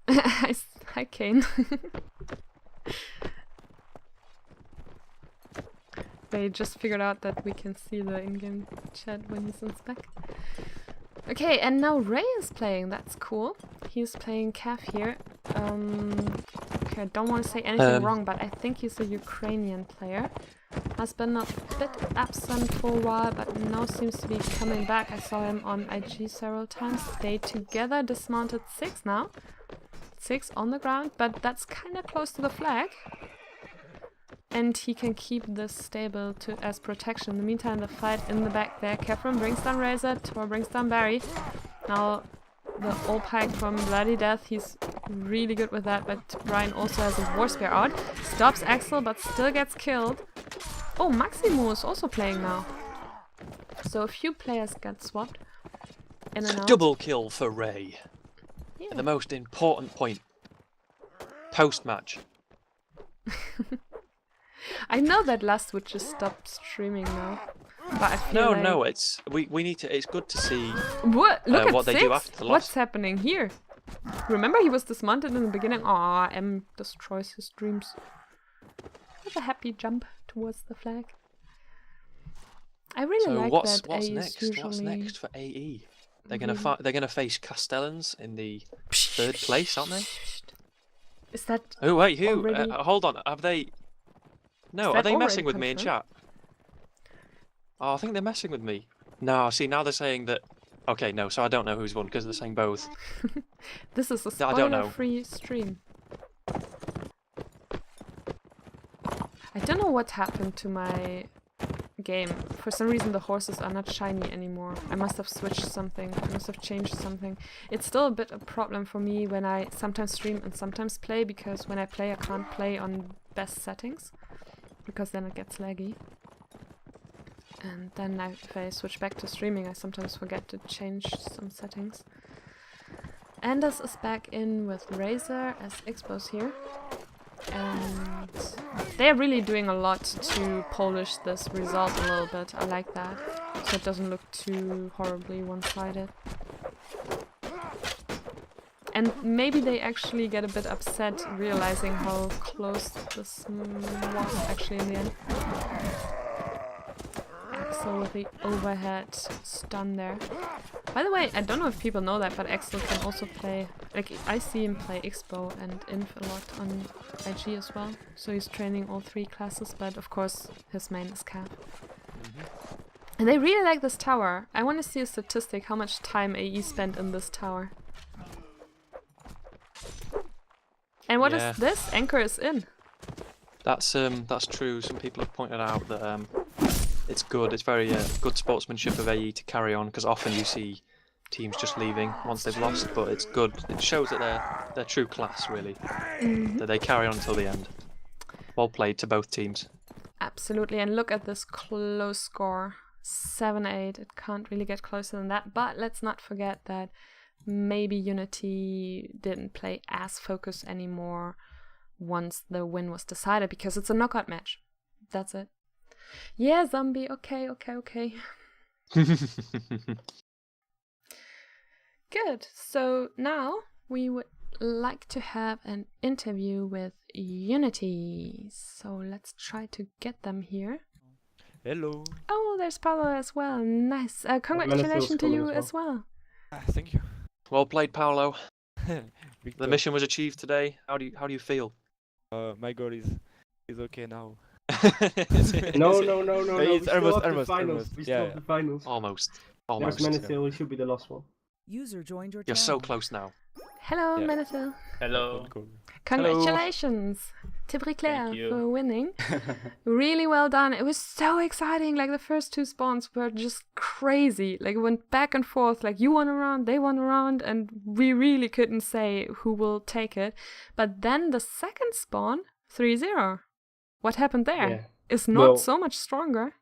Hi, Kane. They just figured out that we can see the in-game chat when he's in spec. Okay, and now Ray is playing. That's cool. He's playing Cav here. Okay, I don't want to say anything wrong, but I think he's a Ukrainian player. Has been a bit absent for a while, but now seems to be coming back. I saw him on IG several times. They together dismounted 6 now. 6 on the ground, but that's kind of close to the flag. And he can keep this stable as protection. In the meantime, the fight in the back there. Kefren brings down Razor, Tor brings down Barry. Now the old pike from Bloody Death, he's really good with that, but Brian also has a War Spear out. Stops Axel, but still gets killed. Oh, Maximo is also playing now. So a few players got swapped in and out. Double kill for Ray. Yeah. At the most important point. Post-match. I know that Lust would just stop streaming now, but I feel like... No, it's we need to. It's good to see what? Look at what they do after the loss. What's happening here? Remember, he was dismounted in the beginning. Aw, M destroys his dreams. With a happy jump towards the flag. I really like that. What's AE next? usually... What's next for AE? They're gonna face Castellans in the 3rd place, aren't they? Is that? Oh wait, who? Already... Hold on, have they? No, are they messing with me in chat? Oh, I think they're messing with me. No, see, now they're saying that... Okay, no, so I don't know who's won, because they're saying both. This is a I don't know. spoiler-free stream. I don't know what happened to my game. For some reason the horses are not shiny anymore. I must have switched something. I must have changed something. It's still a bit a problem for me when I sometimes stream and sometimes play, because when I play I can't play on best settings. Because then it gets laggy. And then if I switch back to streaming, I sometimes forget to change some settings. Anders is back in with Razor as Expos here. And they're really doing a lot to polish this result a little bit. I like that. So it doesn't look too horribly one-sided. And maybe they actually get a bit upset realizing how close this was actually in the end. Axel with the overhead stun there. By the way, I don't know if people know that, but Axel can also play... Like, I see him play Expo and Inf a lot on IG as well. So he's training all 3 classes, but of course his main is Cav. And they really like this tower. I want to see a statistic how much time AE spent in this tower. And what is this? Anchor is in. That's true. Some people have pointed out that it's good. It's very good sportsmanship of AE to carry on, because often you see teams just leaving once they've lost. But it's good. It shows that they're true class, really. That they carry on until the end. Well played to both teams. Absolutely, and look at this close score. 7-8. It can't really get closer than that. But let's not forget that maybe Unity didn't play as focused anymore once the win was decided, because it's a knockout match. That's it. Yeah, zombie. Okay. Good. So now we would like to have an interview with Unity. So let's try to get them here. Hello. Oh, there's Paolo as well. Nice. Congratulations to you as well. Thank you. Well played, Paolo. Viktor. The mission was achieved today. How do you feel? My goal is okay now. No. It's We still have almost, the finals. almost. We still Yeah. have the finals. Almost. There's Manitil. It should be the last one. User joined your You're channel. so close now. Hello, Yeah. Manitil. Hello. Cool. Congratulations to Briclair Thank you. for winning. Really well done. It was so exciting. Like the first two spawns were just crazy. Like it went back and forth. Like you won a round, they won a round, and we really couldn't say who will take it. But then the second spawn, 3-0. What happened there? Yeah. It's not Well- so much stronger.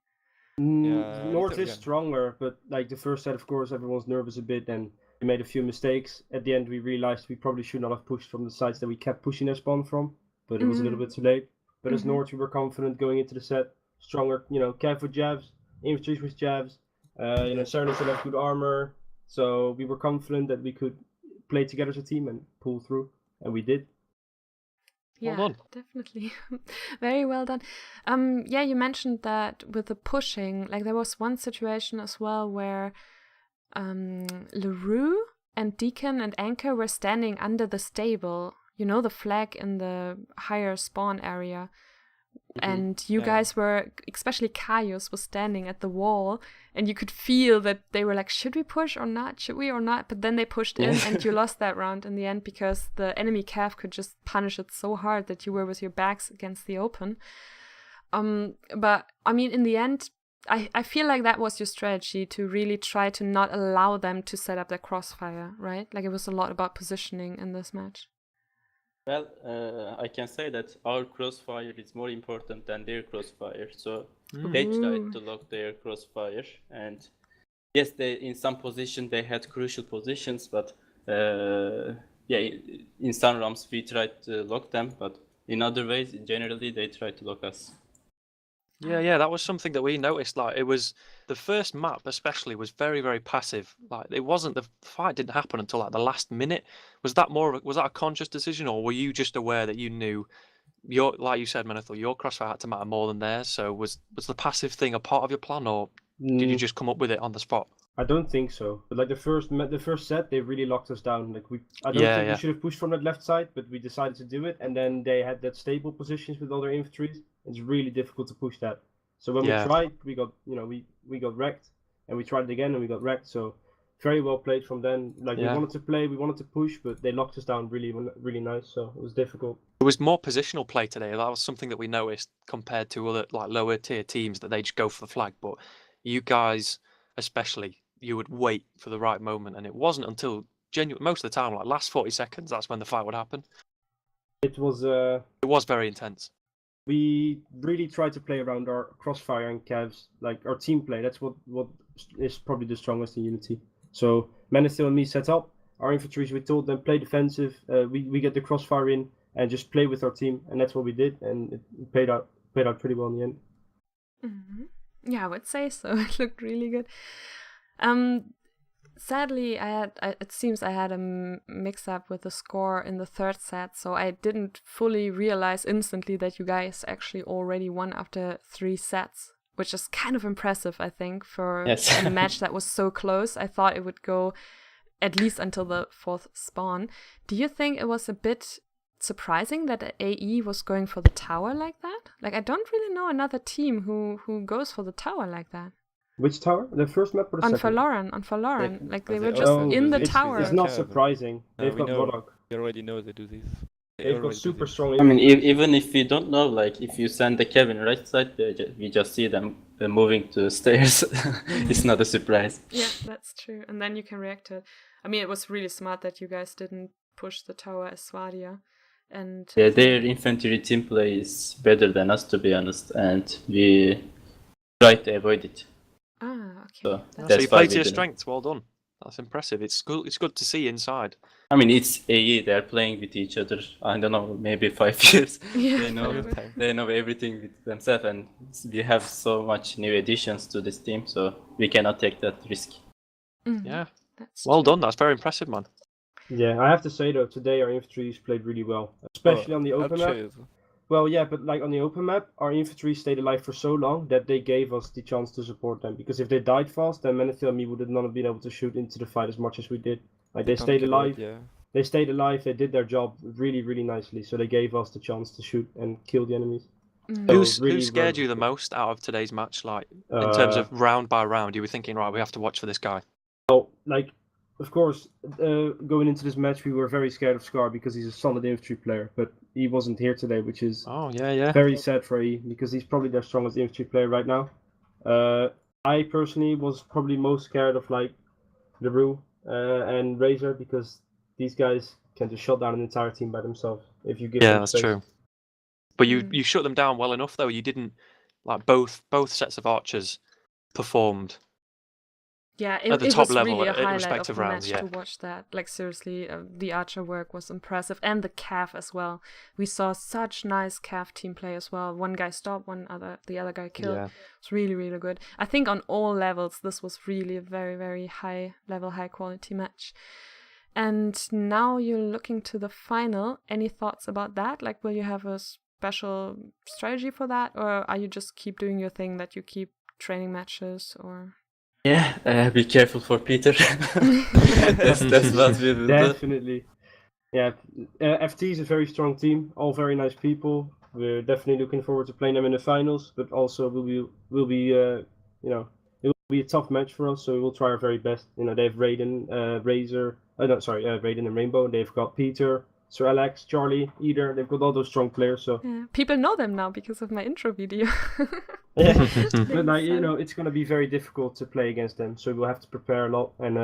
Yeah, North yeah. is stronger, but like the first set, of course, everyone's nervous a bit, and we made a few mistakes. At the end, we realized we probably should not have pushed from the sides that we kept pushing their spawn from, but it was a little bit too late. But as North, we were confident going into the set, stronger. Cav with jabs, infantry with jabs. Serenus left good armor, so we were confident that we could play together as a team and pull through, and we did. Yeah, Well done. definitely. Very well done. Yeah, you mentioned that with the pushing, like there was one situation as well where LaRue and Deacon and Anchor were standing under the stable, the flag in the higher spawn area. And you guys were, especially Caius, was standing at the wall, and you could feel that they were like, should we push or not? Should we or not? But then they pushed in, and you lost that round in the end because the enemy Cav could just punish it so hard that you were with your backs against the open. But I mean, in the end, I feel like that was your strategy, to really try to not allow them to set up their crossfire, right? Like it was a lot about positioning in this match. Well, I can say that our crossfire is more important than their crossfire. So they tried to lock their crossfire, and yes, they in some position they had crucial positions, but in some rounds we tried to lock them, but in other ways, generally they tried to lock us. Yeah, that was something that we noticed. Like it was the first map, especially, was very, very passive. Like it wasn't, the fight didn't happen until like the last minute. Was that a conscious decision, or were you just aware that you knew like you said, Manethil, your crossfire had to matter more than theirs? So was the passive thing a part of your plan, or did you just come up with it on the spot? I don't think so. But like the first set, they really locked us down. Like I don't think we should have pushed from that left side, but we decided to do it. And then they had that stable positions with all their infantries. It's really difficult to push that. So when we tried, we got we got wrecked, and we tried it again and we got wrecked. So very well played from them. Like we wanted to play, we wanted to push, but they locked us down really, really nice. So it was difficult. It was more positional play today. That was something that we noticed compared to other like lower tier teams, that they just go for the flag. But you guys, especially, you would wait for the right moment, and it wasn't until most of the time, like last 40 seconds, that's when the fight would happen. It was very intense. We really tried to play around our crossfire and Cavs, like our team play. That's what is probably the strongest in Unity. So Manethil and me set up our infantry. We told them play defensive. We get the crossfire in and just play with our team, and that's what we did, and it paid out pretty well in the end. Mm-hmm. Yeah, I would say so. It looked really good. Sadly, it seems I had a mix-up with the score in the third set, so I didn't fully realize instantly that you guys actually already won after 3 sets, which is kind of impressive, I think, for a match that was so close. I thought it would go at least until the 4th spawn. Do you think it was a bit surprising that AE was going for the tower like that? Like, I don't really know another team who goes for the tower like that. Which tower? The first map or the second? On Faloran. Like, they were Oh, just in the it's, tower. It's not surprising. They've got Rodok. You already know they do this. They've got super strong. I mean, even if we don't know, like if you send the Kevin right side, we just see them moving to the stairs. It's not a surprise. Yeah, that's true. And then you can react to it. I mean, it was really smart that you guys didn't push the tower as Swadia. And Yeah, their infantry team play is better than us, to be honest, and we try to avoid it. okay. So So that's you why played we to your didn't. strengths. Well done. That's impressive. It's good to see inside. I mean, it's AE. They're playing with each other. I don't know, maybe 5 years. Yeah, They know First time. they know everything with themselves, and we have so much new additions to this team, so we cannot take that risk. Yeah. That's Well true. done. That's very impressive, man. Yeah, I have to say though, today our infantry's played really well, especially on the open map. Archers. Well, yeah, but like on the open map, our infantry stayed alive for so long that they gave us the chance to support them. Because if they died fast, then Menethil and me would not have been able to shoot into the fight as much as we did. Like they stayed alive. Yeah. They stayed alive. They did their job really, really nicely. So they gave us the chance to shoot and kill the enemies. Who really scared well- you the most out of today's match? Like in terms of round by round, you were thinking, right, we have to watch for this guy. Well, like, of course, going into this match, we were very scared of Scar because he's a solid infantry player, but he wasn't here today, which is Oh yeah. very sad for E because he's probably their strongest infantry player right now. I personally was probably most scared of like LaRue and Razor because these guys can just shut down an entire team by themselves if you give Yeah, them that's space. true. But you shut them down well enough though. You didn't like both sets of archers performed. Yeah, At the it top was level really a at highlight of respective the rounds, match yeah. to watch that. Like seriously, the archer work was impressive, and the calf as well. We saw such nice calf team play as well. One guy stopped, the other guy killed. Yeah. It's really, really good. I think on all levels, this was really a very, very high level, high quality match. And now you're looking to the final. Any thoughts about that? Like, will you have a special strategy for that, or are you just keep doing your thing that you keep training matches, or? Yeah, be careful for Peter. that's what we will do. Definitely. Yeah, FT is a very strong team, all very nice people. We're definitely looking forward to playing them in the finals, but also it will be a tough match for us, so we will try our very best. You know, they have Raiden, Raiden and Rainbow. They've got Peter, Sir Alex, Charlie, Eder. They've got all those strong players, so Yeah. People know them now because of my intro video. yeah. But like, it's going to be very difficult to play against them, so we'll have to prepare a lot and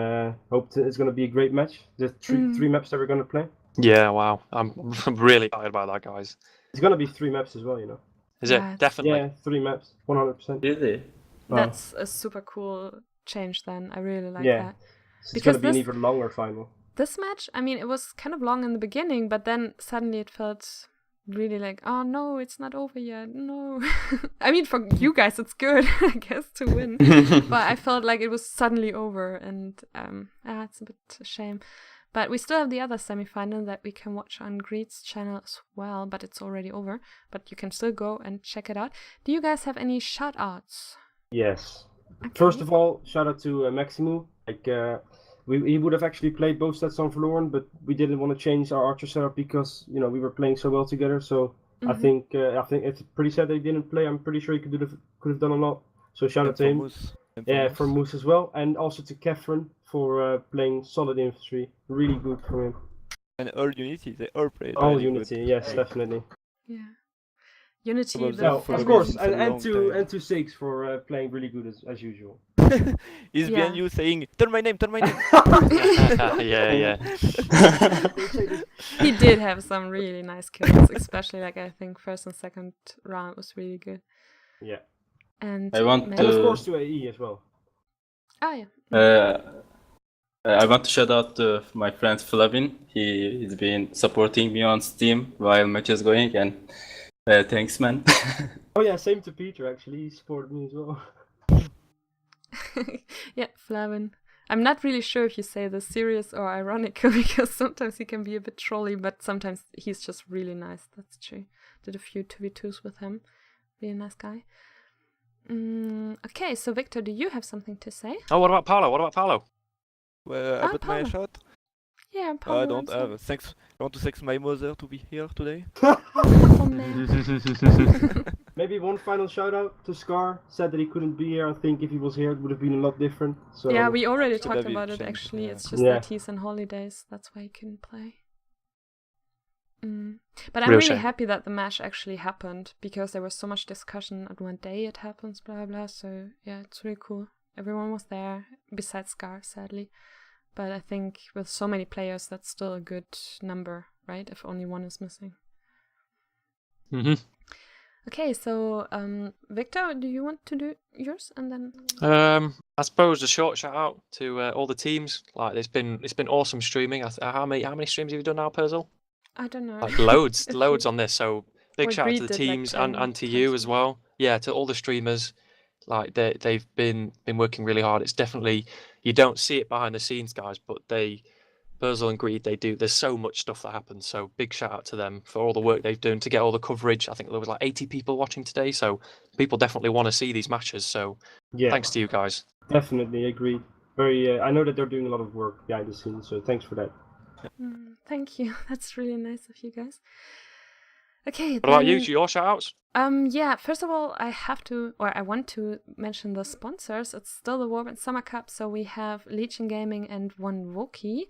it's going to be a great match. The three maps that we're going to play. Yeah, wow. I'm really excited about that, guys. It's going to be 3 maps as well, you know. Is Yeah, it? Definitely. Yeah, 3 maps, 100%. Really? That's a super cool change then. I really like Yeah. that. It's Because going to be an this- even longer final. This match, I mean, it was kind of long in the beginning, but then suddenly it felt really like, oh no, it's not over yet. No. I mean, for you guys, it's good, I guess, to win. But I felt like it was suddenly over, and it's a bit a shame. But we still have the other semifinal that we can watch on Greed's channel as well, but it's already over. But you can still go and check it out. Do you guys have any shout-outs? Yes. Okay. First of all, shout out to Maximu. Like, he would have actually played both sets on Forlorn, but we didn't want to change our archer setup because we were playing so well together. So I think it's pretty sad that he didn't play. I'm pretty sure he could have done a lot. So shout out to him. For Moose as well, and also to Catherine for playing solid infantry. Really good from him. And all Unity, they all played. All really Unity, good. yes, definitely. Yeah. Unity, Well, the that No, for of a course, long and to time. Six for playing really good as usual. He's Yeah. behind you saying, turn my name, turn my name. yeah. He did have some really nice kills, especially like I think first and second round was really good. Yeah. And I want And of to- course to AE as well. yeah. I want to shout out to my friend Flavin. He's been supporting me on Steam while match is going, and thanks, man. Oh yeah, same to Peter actually. He supported me as well. Yeah, Flavin. I'm not really sure if you say this serious or ironic because sometimes he can be a bit trolly, but sometimes he's just really nice. That's true. Did a few 2v2s with him. Really nice guy. Okay, so Victor, do you have something to say? Oh, what about Paolo? Well, Ah, about my Paolo. shot, Yeah, Paolo I don't wants to- have. Thanks. I want to thank my mother to be here today. Oh, man. Maybe one final shout out to Scar. Said that he couldn't be here. I think if he was here, it would have been a lot different. So Yeah, we already Should talked have been about it changed, actually. yeah. It's just Yeah. that he's on holidays. That's why he couldn't play. But I'm Real really shame. happy that the match actually happened because there was so much discussion on one day it happens, blah blah. So yeah, it's really cool. Everyone was there, besides Scar, sadly. But I think with so many players, that's still a good number right? If only one is missing. Hmm. Okay, so Viktor, do you want to do yours and then? I suppose a short shout out to all the teams. Like it's been awesome streaming. How many streams have you done now, Purzel? I don't know. Like loads, A loads few. on this. So big Or shout out to Greed the did, like, teams 10 and to you times as more. well. Yeah, to all the streamers. Like they've been working really hard. It's definitely, you don't see it behind the scenes, guys, but Purzel and Greed, there's so much stuff that happens. So big shout out to them for all the work they've done to get all the coverage. I think there was like 80 people watching today, so people definitely want to see these matches. So Yeah, thanks to you guys. definitely agreed. Very. I know that they're doing a lot of work behind the scenes, so thanks for that. Thank you. That's really nice of you guys. Okay, What about you? then, Your shout outs? yeah, first of all, I want to mention the sponsors. It's still the Warband Summer Cup, so we have Legion Gaming and One Wookie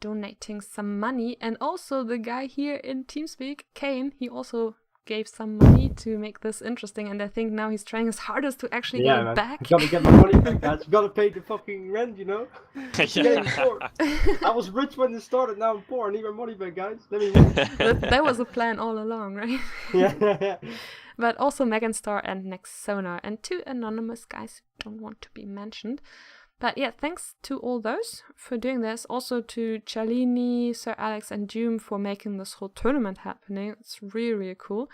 donating some money, and also the guy here in TeamSpeak, Kane, he also gave some money to make this interesting, and I think now he's trying his hardest to actually get it man. back. You gotta get my money back, guys. You gotta pay the fucking rent, you know? Getting poor. I was rich when it started, now I'm poor. I need my money back, guys. Let me win. that was the plan all along, right? Yeah. But also Megan Star and Next Sonar, and 2 anonymous guys who don't want to be mentioned. But yeah, thanks to all those for doing this. Also to Charlini, Sir Alex, and Doom for making this whole tournament happening. It's really, really cool.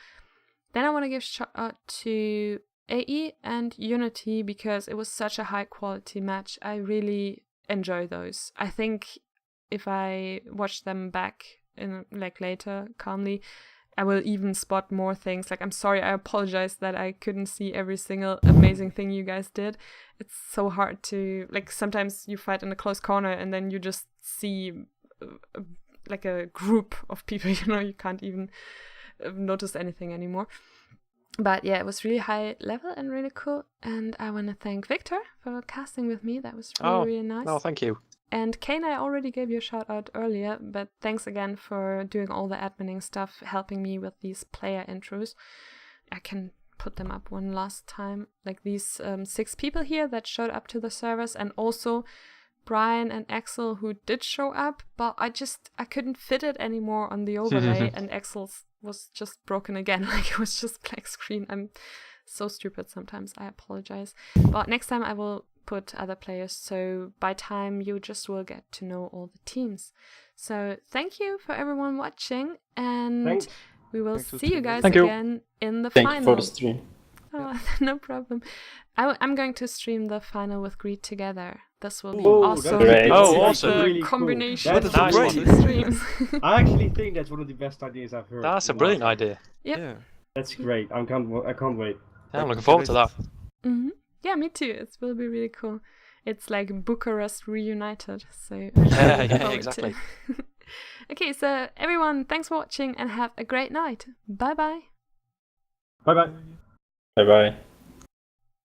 Then I want to give shout out to AE and Unity because it was such a high quality match. I really enjoy those. I think if I watch them back in like later calmly, I will even spot more things. Like, I'm sorry, I apologize that I couldn't see every single amazing thing you guys did. It's so hard to, like, sometimes you fight in a close corner and then you just see like a group of people, you know, you can't even notice anything anymore. But yeah, it was really high level and really cool. And I want to thank Viktor for casting with me. That was really, really nice. Oh, thank you. And Kane, I already gave you a shout out earlier, but thanks again for doing all the adminning stuff, helping me with these player intros. I can put them up one last time. Like these 6 people here that showed up to the servers, and also Brian and Axel who did show up, but I couldn't fit it anymore on the overlay, and Axel's was just broken again. Like it was just black screen. I'm so stupid sometimes. I apologize. But next time I will put other players, so by time you just will get to know all the teams. So thank you for everyone watching, and Thanks. we will Thanks to see you streamers. guys Thank you. again in the Thank final. you for the stream. Oh, no problem. I'm going to stream the final with Greed together. This will be Oh, awesome. that's great. Oh, It's awesome. the Really cool. combination That's of nice all one. the streams. I actually think that's one of the best ideas I've heard. That's a brilliant idea. Yep. Yeah. That's great. I can't wait. Yeah, I'm looking forward to that. Mm-hmm. Yeah, me too. It will be really cool. It's like Bucharest reunited. So Yeah, looking yeah, forward to exactly. it. Okay, so everyone, thanks for watching and have a great night. Bye bye. Bye bye. Bye bye.